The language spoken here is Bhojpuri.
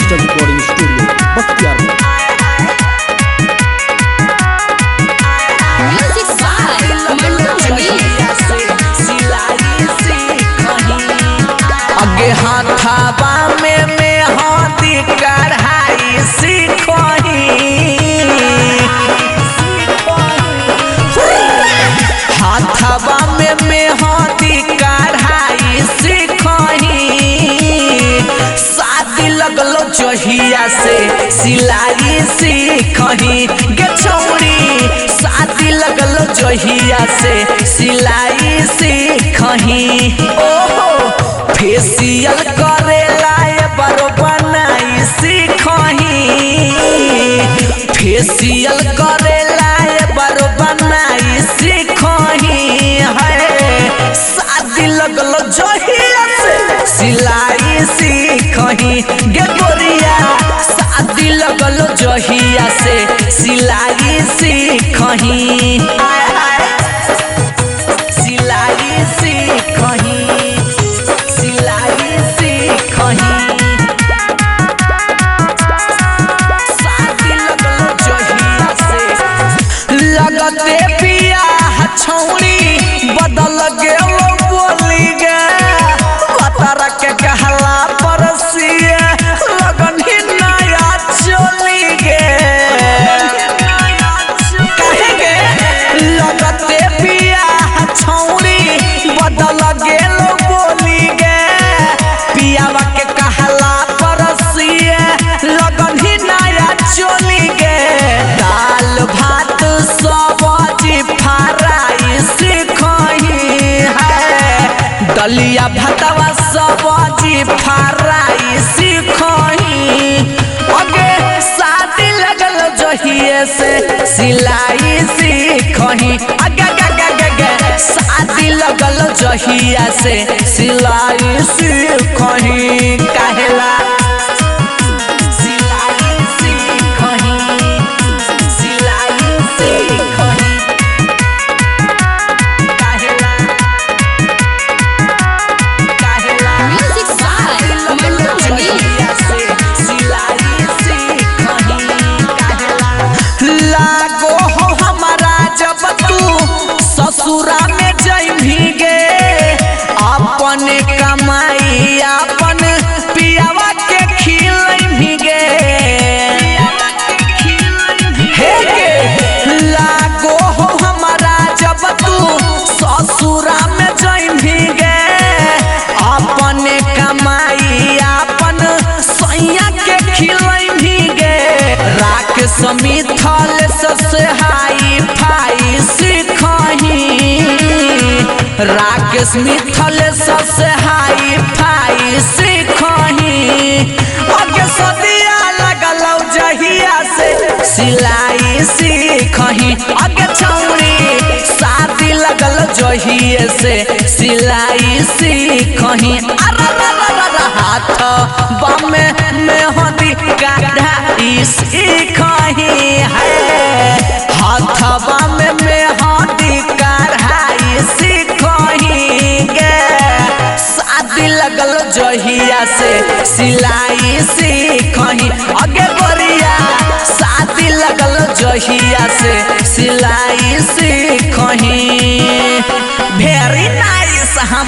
Digital recording studio Bakhtiyarpur. अगे हाथाबा में हाथी कढ़ाई सीखही हाथाबा में हाथी कढ़ाई सीखही शादी लगलो जहिया से सिलाई सीखही गे छौरी शादी लगलो जहिया से सिलाई सीखही ओहो फेसियल करेला बरो बनाई सीखही फेसियल करेला बरो बनाई सीखही है शादी लगलो जहिया से सिलाई सीखही गे गोरिया शादी लगलो जहिया से सिलाई सीखही सिलाई सीखही लगते पिया छौरी बदल गेलो बोली गे बतर के कहला परसिए लगन ही नया चोली गे कहे गे लगते पिया छौरी बदल गेलो बोली गे पियावा के कहला परसिए लगन ही नया चोली गे दाल भात सब्जी फ्राई सीखही है दलिया भातवा सब्जी फ्राई सीखही अगे शादी लगल जहिए से सिलाई सीखही अगे शादी लगल जहिया से सिलाई सीखही काहेला लागो हो हमारा जब तू ससुरा में जइभी गे अपने कमाई अपन पियावा के खिलइभी गे हे गे लागो हो हमारा जब तू ससुरा में जइभी गे अपने कमाई अपन सैया के खिलइभी गे राख समिथल से हाई फाई सीखही राकेश मिथल से हाई फाई सीखही अगे सदिया लगलौ जहिया से सिलाई सीखही अगे छौरी शादी लगल जहिए से सिलाई सीखही हाथ बामे में हदी कढ़ाई सीखही है हाथवा में हदी कढ़ाई सीखही गे शादी लगल जहिया से सिलाई सीखही अगे गोरिया शादी लगल जहिया से सिलाई सीखही वेरी नाइस हम